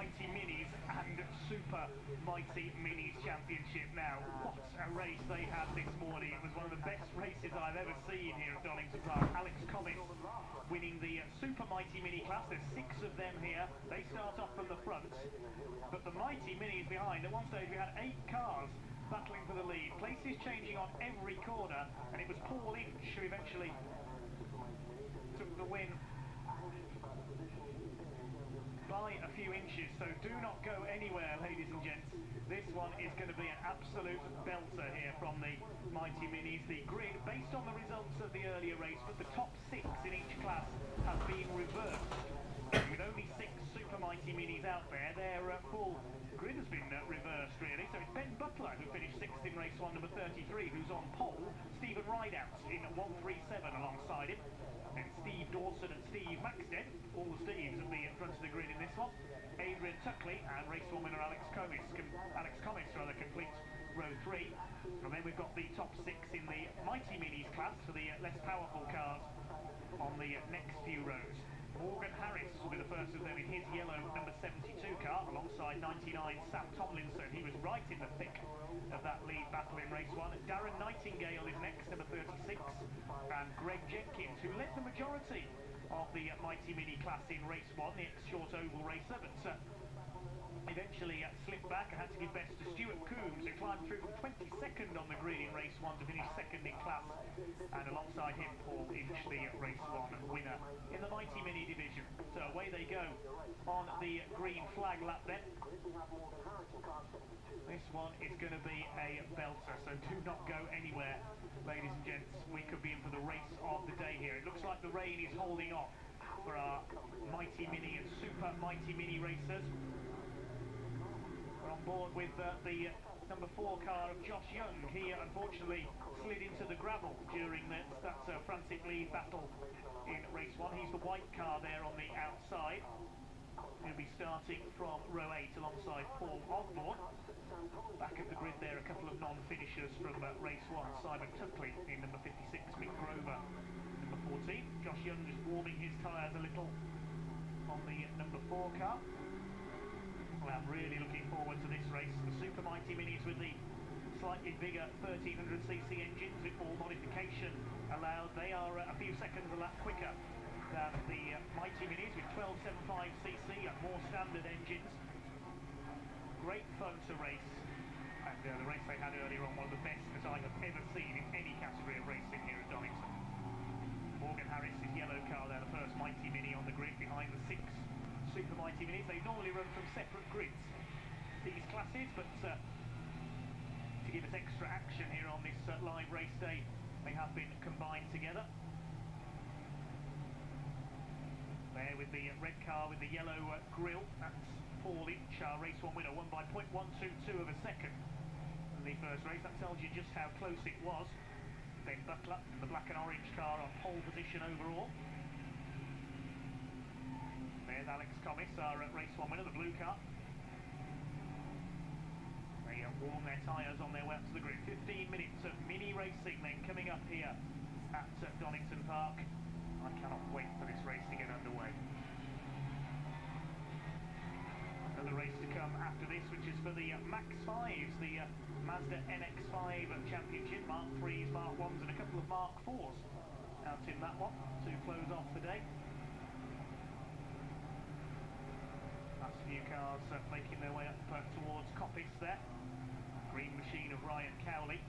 Mighty Minis and Super Mighty Minis Championship now. What a race they had this morning. It was one of the best races I've ever seen here at Donington Park. Alex Comis winning the Super Mighty Mini class. There's 6 of them here. They start off from the front, but the Mighty Minis behind. At one stage we had 8 cars battling for the lead. Places changing on every corner, and it was Paul Inch who eventually took the win by a few inches. So do not go anywhere, ladies and gents. This one is going to be an absolute belter here from the Mighty Minis. The grid, based on the results of the earlier race, but the top 6 in each class have been reversed. With only 6 Super Mighty Minis out there, their full grid has been reversed, really. So it's Ben Butler who finished 6th in race 1, number 33, who's on pole. Stephen Rideout in 137 alongside him. And Steve Dawson and Steve Maxted, all the Steves at the front of the grid in this one. Adrian Tuckley and race 1 winner Alex Comis complete row 3. And then we've got the top 6 in the Mighty Minis class for the less powerful cars on the next few rows. Morgan Harris will be the first of them in his yellow number 72 car alongside 99 Sam Tomlinson. He was right in the thick of that lead battle in race 1. Darren Nightingale is next, number 36, and Greg Jenkins, who led the majority of the Mighty Mini class in race 1, the ex-short oval racer, but eventually slipped back. I had to give best to Stuart Coombs, who climbed through from 22nd on the grid in race 1 to finish 2nd in class, and alongside him Paul Inch, the race 1 winner in the Mighty Mini division. So away they go on the green flag lap then. This one is going to be a belter, so do not go anywhere, ladies and gents. We could be in for the race of the day here. It looks like the rain is holding off for our Mighty Mini and Super Mighty Mini racers. We're on board with the number 4 car of Josh Young. He unfortunately slid into the gravel during that frantic lead battle in race 1. He's the white car there on the outside. He'll be starting from row 8 alongside Paul Osborne. Back of the grid there, a couple of non-finishers from race 1. Simon Tuckley in number 56, Mick Grover number 14. Josh Young just warming his tyres a little on the number 4 car. Well, I'm really looking forward to this race. The Super Mighty Minis with the slightly bigger 1300cc engines with all modification allowed. They are a few seconds a lap quicker than the Mighty Minis with 1275cc and more standard engines. Great fun to race, and the race they had earlier on, one of the best that I have ever seen in any category of racing here at Donington. Morgan Harris' yellow car there, the first Mighty Mini on the grid behind the 6 Super Mighty Minis. They normally run from separate grids, these classes, but to give us extra action here on this live race day, they have been combined together. There with the red car with the yellow grille, that's Paul Inch, our race 1 winner, won by 0.122 of a second in the first race. That tells you just how close it was. Ben Butler, the black and orange car, on pole position overall. There's Alex Comis, our race 1 winner, the blue car. They warm their tyres on their way up to the grid. 15 minutes of mini racing then coming up here at Donington Park. I cannot wait for this race to get underway. Another race to come after this, which is for the Max 5s, the Mazda NX5 Championship, Mark 3s, Mark 1s and a couple of Mark 4s out in that one to close off the day. Last few cars making their way up towards Coppice there. Green machine of Ryan Cowley.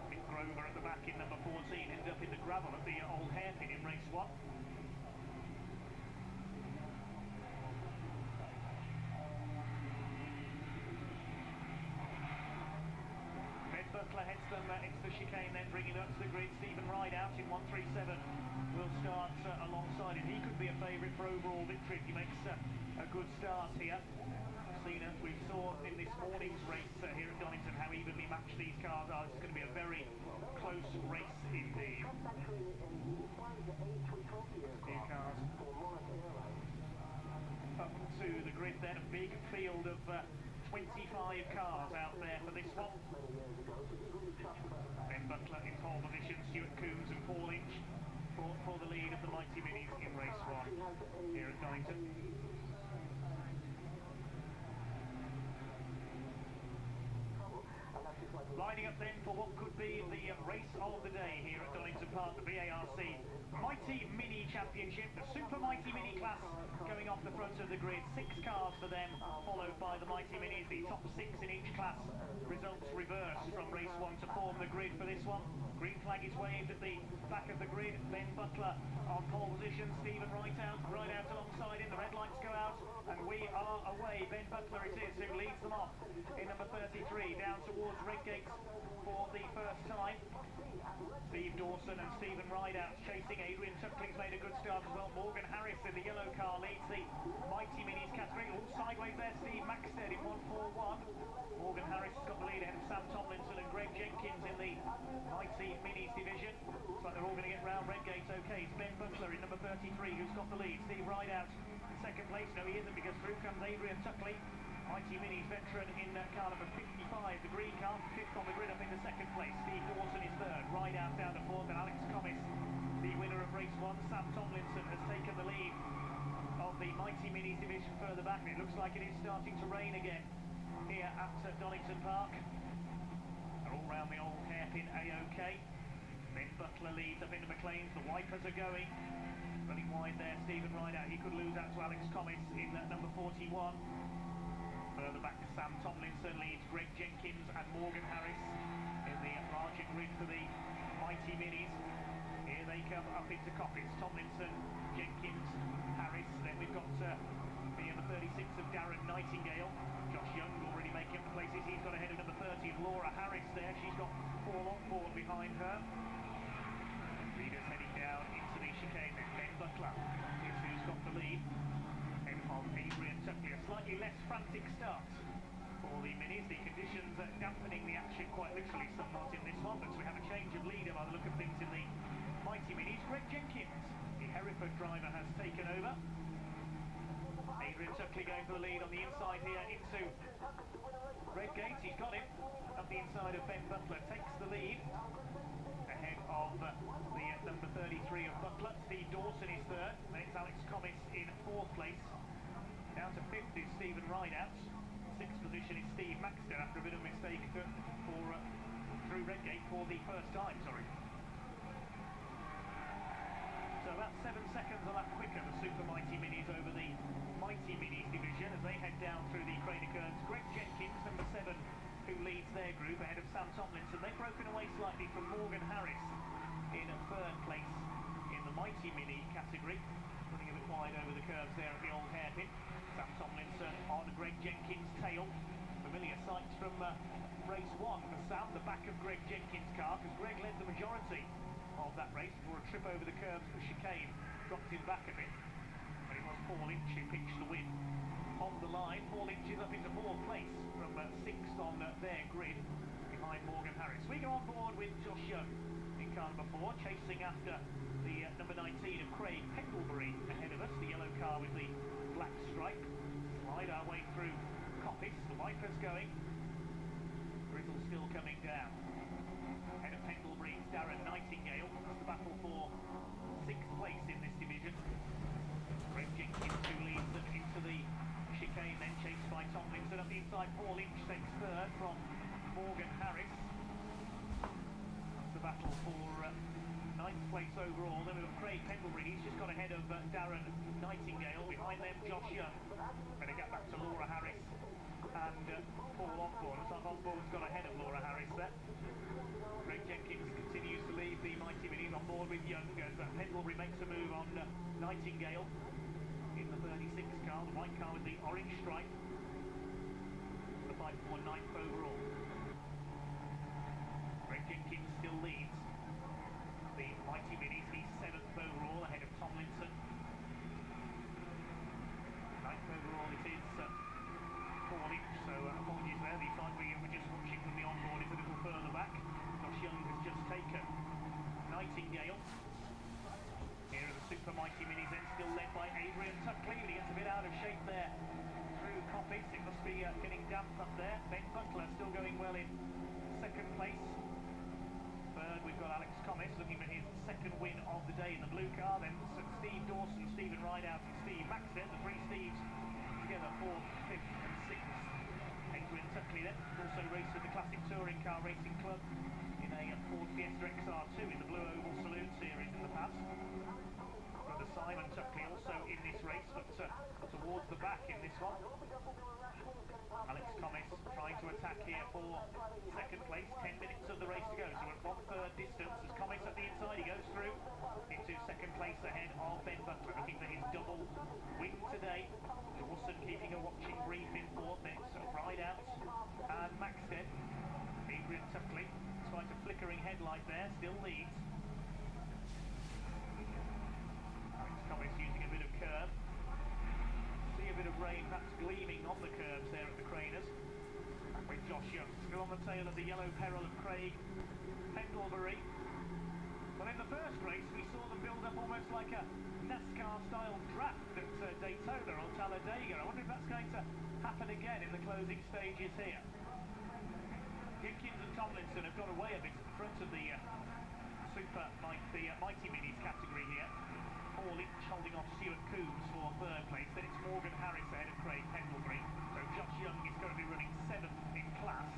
Mick Grover at the back in number 14, ended up in the gravel at the old hairpin in race 1. Butler heads them into the chicane, then bringing it up to the grid. Stephen Rideout in 137 will start alongside him. He could be a favourite for overall victory if he makes a good start here. We saw in this morning's race here at Donington how evenly matched these cars are. It's going to be a very close race indeed. Two cars up to the grid then, a big field of 25 cars out there for this one. Ben Butler in pole position, Stuart Coombs and Paul Inch for the lead of the Mighty Minis in race 1 here at Donington. Lining up then for what could be the race of the day here at Donington Park, the VARC Mighty Mini Championship, the Super Mighty Mini class going off the front of the grid. 6 cars for them, followed by the Mighty Minis, the top 6 in each class. Results reversed from race 1 to form the grid for this one. Green flag is waved at the back of the grid. Ben Butler on pole position, Stephen right out alongside him. The red lights go out and we are away. Ben Butler it is who leads them off in number 33 down towards Redgate for the first time. Steve Dawson and Stephen Rideout chasing. Adrian Tuckley's made a good start as well. Morgan Harris in the yellow car leads the Mighty Minis category. All sideways there, Steve Maxted in 141. Morgan Harris has got the lead ahead of Sam Tomlinson and Greg Jenkins in the Mighty Minis division. Looks like they're all going to get round Redgate okay. It's Ben Butler in number 33 who's got the lead. Steve Rideout in second place. No, he isn't, because through comes Adrian Tuckley. Mighty Minis veteran in car number 55, the green car, 5th on the grid up in the second place. Steve Dawson is 3rd, Rideout down to 4th, and Alex Commis, the winner of race 1. Sam Tomlinson has taken the lead of the Mighty Minis division further back, and it looks like it is starting to rain again here at Donington Park. They're all round the old hairpin A-OK. Ben Butler leads up into McLean's, the wipers are going. Running wide there, Stephen Rideout, he could lose out to Alex Commis in number 41. Further back, Sam Tomlinson leads Greg Jenkins and Morgan Harris in the larger grid for the Mighty Minis. Here they come up into Coppins. Tomlinson, Jenkins, Harris. Then we've got the number 36 of Darren Nightingale. Josh Young already making up the places. He's got ahead of number 30 of Laura Harris there. She's got Paul on board behind her. Leaders heading down into the chicane. Then Ben Butler is who's got the lead. Of Adrian Tuckley, a slightly less frantic start for the Minis. The conditions dampening the action quite literally somewhat in this one, but we have a change of leader by the look of things in the Mighty Minis. Greg Jenkins, the Hereford driver, has taken over. Adrian Tuckley going for the lead on the inside here into Redgate. He's got it up the inside of Ben Butler, takes the lead ahead of the number 33 of Butler. Steve Dawson is 3rd, then it's Alex Commis in 4th place. Down to 5th is Stephen Rideout. 6th position is Steve Maxter after a bit of a mistake through Redgate for the first time, sorry. So about 7 seconds a lap quicker, the Super Mighty Minis over the Mighty Minis division as they head down through the Craner curves. Greg Jenkins, number 7, who leads their group ahead of Sam Tomlinson. They've broken away slightly from Morgan Harris in 3rd place in the Mighty Mini category. Running a bit wide over the curves there at the old hairpin. Sam Tomlinson on Greg Jenkins' tail. Familiar sights from race 1 for Sam, the back of Greg Jenkins' car, because Greg led the majority of that race before a trip over the curves of the chicane dropped him back a bit. But it was Paul Inch who pitched the win on the line. Paul Inch is up into 4th place from 6th on their grid behind Morgan Harris. We go on board with Josh Young in car number 4, chasing after the number 19 of Craig Pendlebury ahead of us, the yellow car with the black stripe. Slide our way through Coppice, the wipers going. Brittle still coming down. Ahead of Pendlebury, Darren Nightingale. That's the battle for 6th place in this division. Greg Jenkins who leads them into the chicane, then chased by Tomlinson. Up the inside, Paul Inch takes 3rd from Morgan Harris. That's the battle for 9th place overall. Then we've got Craig Pendlebury. He's just got ahead of Darren Nightingale. Behind them, Josh Young. Better get back to Laura Harris and Paul Osborne. Looks like Osborne's got ahead of Laura Harris there. Greg Jenkins continues to lead the Mighty Minis on board with Young as Pendlebury makes a move on Nightingale in the 36 car, the white car with the orange stripe. The fight for 9th overall. Greg Jenkins still leads the Mighty Minis. He's 7th overall ahead of Tomlinson. 9th overall it is Paul Inch, so apologies there. The side we were just watching from the onboard is a little further back. Josh Young has just taken Nightingale. Here are the Super Mighty Minis then, still led by Adrian Tuckley, but he gets a bit out of shape there through Coppice. It must be getting damp up there. Ben Butler still going well in 2nd place. 3rd we've got Alex Commis looking for his 2nd win of the day in the blue car. Then Steve Dawson, Stephen Rideout and Steve Maxted, the 3 Steves together 4th, 5th and 6th. Adrian Tuckley then, also raced with the Classic Touring Car Racing Club in a Ford Fiesta XR2 in the Blue Oval Saloon Series in the past. Brother Simon Tuckley also in this race, but towards the back in this one. Alex Comis trying to attack here for second place. 10 minutes of the race to go, so we're at 1/3 distance as Comis at the inside. He goes through into second place ahead of Ben Butler, looking for his double win today. Dawson keeping a watching brief in fourth, then it's Rideout and Maxted. Adrian Tuckley, despite a flickering headlight there, still leads. Alex Comis using a bit of curve. See a bit of rain perhaps gleaming on the curves there at the Craners. Back with Josh Young, still on the tail of the yellow peril of Craig Pendlebury. Well, in the first race we saw them build up almost like a NASCAR-style draft at Daytona or Talladega. I wonder if that's going to happen again in the closing stages here. Jenkins and Tomlinson have got away a bit at the front of the Mighty Minis category here. Paul Lynch holding off Stuart Coombs for third place. Then it's Morgan Harris ahead of Craig Pendlebury. So Josh Young is going to be running 7th in class.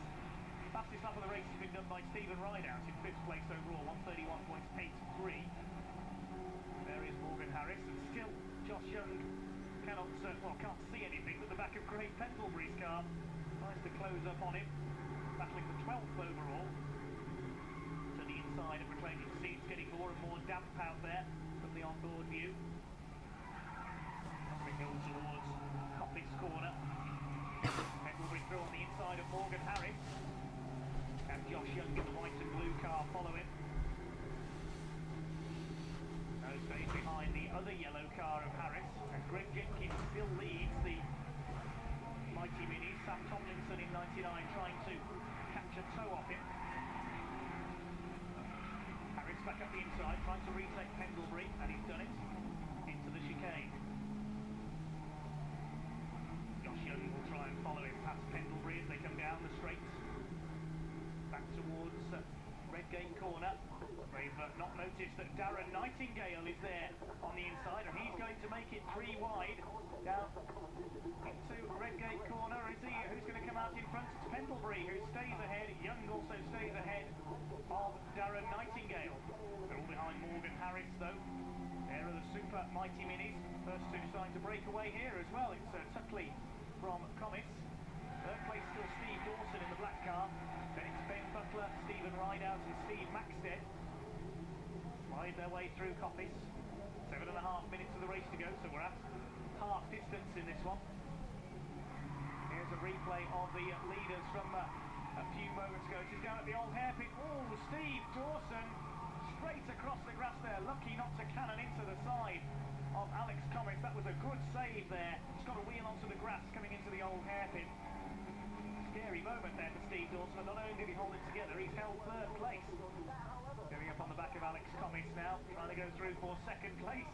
Fastest lap of the race has been done by Stephen Rideout in 5th place overall, 1:31.83. There is Morgan Harris, and still Josh Young can't see anything but the back of Craig Pendlebury's car. Tries to close up on him, battling for 12th overall. To the inside of reclaiming seats, getting more and more damp out there from the onboard view. We go towards Coppice corner. Pendlebury through on the inside of Morgan Harris. And Josh Young in the white and blue car follow him. No space behind the other yellow car of Harris. And Greg Jenkins still leads the Mighty Minis. Sam Tomlinson in 99 trying to catch a toe off him. Harris back up the inside, trying to retake Pendlebury, and he's done it. Into the chicane. Josh Young will try and follow him past Pendlebury as they come down the straight. Back towards Redgate corner. They've not noticed that Darren Nightingale is there on the inside, and he's going to make it 3 wide down into Redgate corner. Is he? Who's going to come out in front? It's Pendlebury who stays ahead. Young also stays ahead of Darren Nightingale. They're all behind Morgan Harris though. There are the Super Mighty Minis. First two starting to break away here as well. It's Tuckley from Comis. Third place still Steve Dawson in the black car. Then it's Ben Butler, Stephen Rideout and Steve Maxted. Slide their way through Coppice. 7.5 minutes of the race to go, so we're at half distance in this one. Here's a replay of the leaders from a few moments ago. She's down at the old hairpin. Oh, Steve Dawson straight across the grass there. Lucky not to cannon into the side of Alex Comis. That was a good save there. He's got a wheel onto the grass coming into the old hairpin. Scary moment there for Steve Dawson, and not only did he hold it together, he's held third place. Going up on the back of Alex Comis now, trying to go through for second place.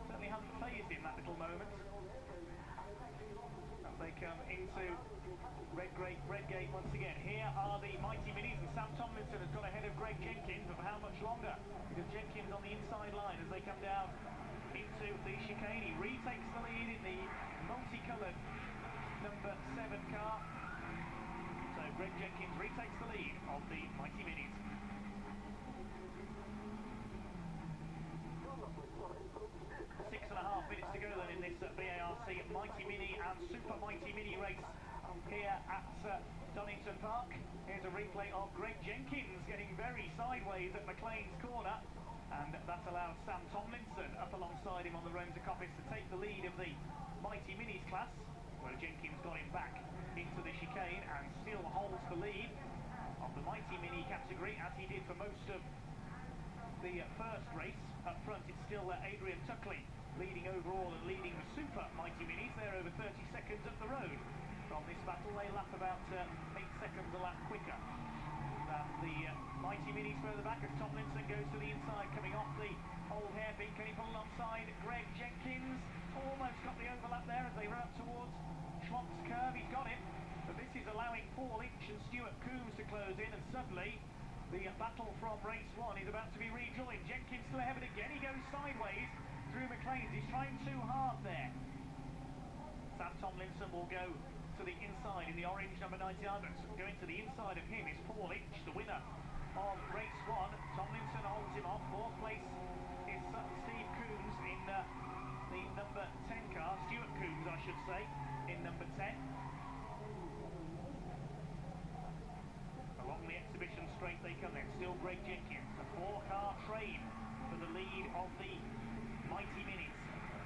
Certainly hasn't phased him, that little moment. As they come into Redgate once again. Here are the Mighty Minis, and Sam Tomlinson has gone ahead of Greg Jenkins, but for how much longer? Because Jenkins on the inside line as they come down into the chicane. He retakes the lead in the multicoloured number 7 car. So Greg Jenkins retakes the lead of the Mighty Minis. 6.5 minutes to go then in this BARC Mighty Mini and Super Mighty Mini race here at Donington Park. Here's a replay of Greg Jenkins getting very sideways at McLean's corner, and that allows Sam Tomlinson up alongside him on the road to Coppice to take the lead of the Mighty Minis class, where Jenkins got him back into the chicane and still holds the lead of the Mighty Mini category, as he did for most of the first race. Up front it's still Adrian Tuckley leading overall and leading the Super Mighty Minis. They're over 30 seconds up the road from this battle. They lap about 8 seconds a lap quicker than the Mighty Minis further back as Tomlinson goes to the inside, coming off the old hairpin. Can he pull alongside Greg Jenkins? Almost got the overlap there as they run up towards Schwamp's curve. He's got it, but this is allowing Paul Lynch and Stuart Coombs to close in, and suddenly the battle from race 1 is about to be rejoined. Jenkins still ahead again. He goes sideways through McLean's. He's trying too hard there. Sam Tomlinson will go to the inside in the orange number 99. Going to the inside of him is Paul Inch, the winner of race 1. Tomlinson holds him off. 4th place is Steve Coombs in the number 10 car. Stuart Coombs, I should say, in number 10. Along the exhibition straight they come then. Still Greg Jenkins. A 4-car train for the lead of the Mighty Minis.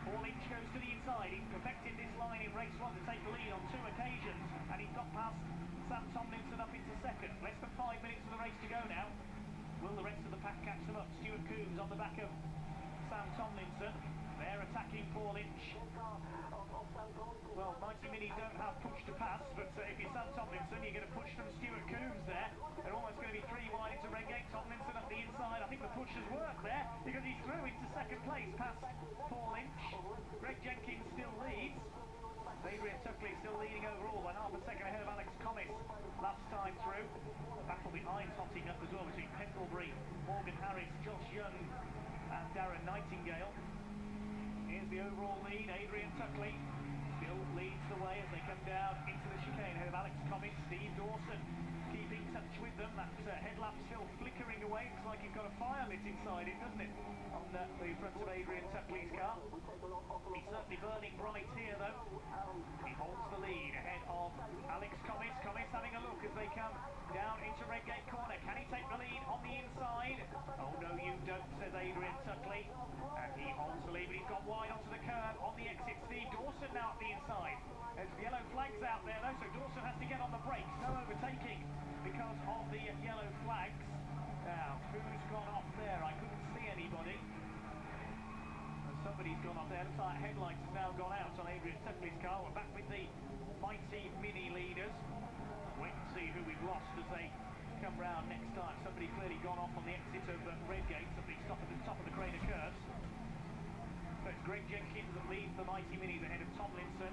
Paul Inch goes to the inside. He's perfected this line in race 1 to take the lead on 2 occasions, and he's got past Sam Tomlinson up into 2nd. Less than 5 minutes of the race to go now. Will the rest of the pack catch them up? Stuart Coombs on the back of Sam Tomlinson. They're attacking Paul Inch. Well, Mighty Minis don't have push to pass, but if you're Sam Tomlinson, you're going to push from Stuart Coombs there. They're almost going to be 3 wide into Redgate. Tomlinson up the inside. I think the push has worked there because he's through into 2nd place past Paul Inch. Greg Jenkins still leads. Adrian Tuckley still leading overall by half a second ahead of Alex Comis last time through. The battle behind hotting up as well between Pendlebury, Morgan Harris, Josh Young and Darren Nightingale. Here's the overall lead. Adrian Tuckley still leads the way as they come down into the chicane ahead of Alex Comis. Steve Dawson keeping touch with them. That headlamp still flickering away. Looks like you've got a fire lit inside it, doesn't it? On the front of Adrian Tuckley's car. He's certainly burning bright here, though. He holds the lead ahead of Alex Comis. Comis having a look as they come down into Redgate Corner. Can he take the lead on the inside? Oh, no, you don't, says Adrian Tuckley. And he holds the lead, but he's gone wide onto the curb on the exit. Steve Dawson now at the inside. There's yellow flags out there, though, so Dawson has to get on the brakes. No overtaking because of the yellow flags. Now, who's gone off there? I couldn't see anybody. Somebody's gone off there. Looks like headlights has now gone out on Adrian Tuckley's car. We're back with the Mighty Mini leaders. Wait and see who we've lost as they come round next time. Somebody clearly gone off on the exit of Redgate. Somebody stopped at the top of the Craner curves. So it's Greg Jenkins that leads the Mighty Minis ahead of Tomlinson.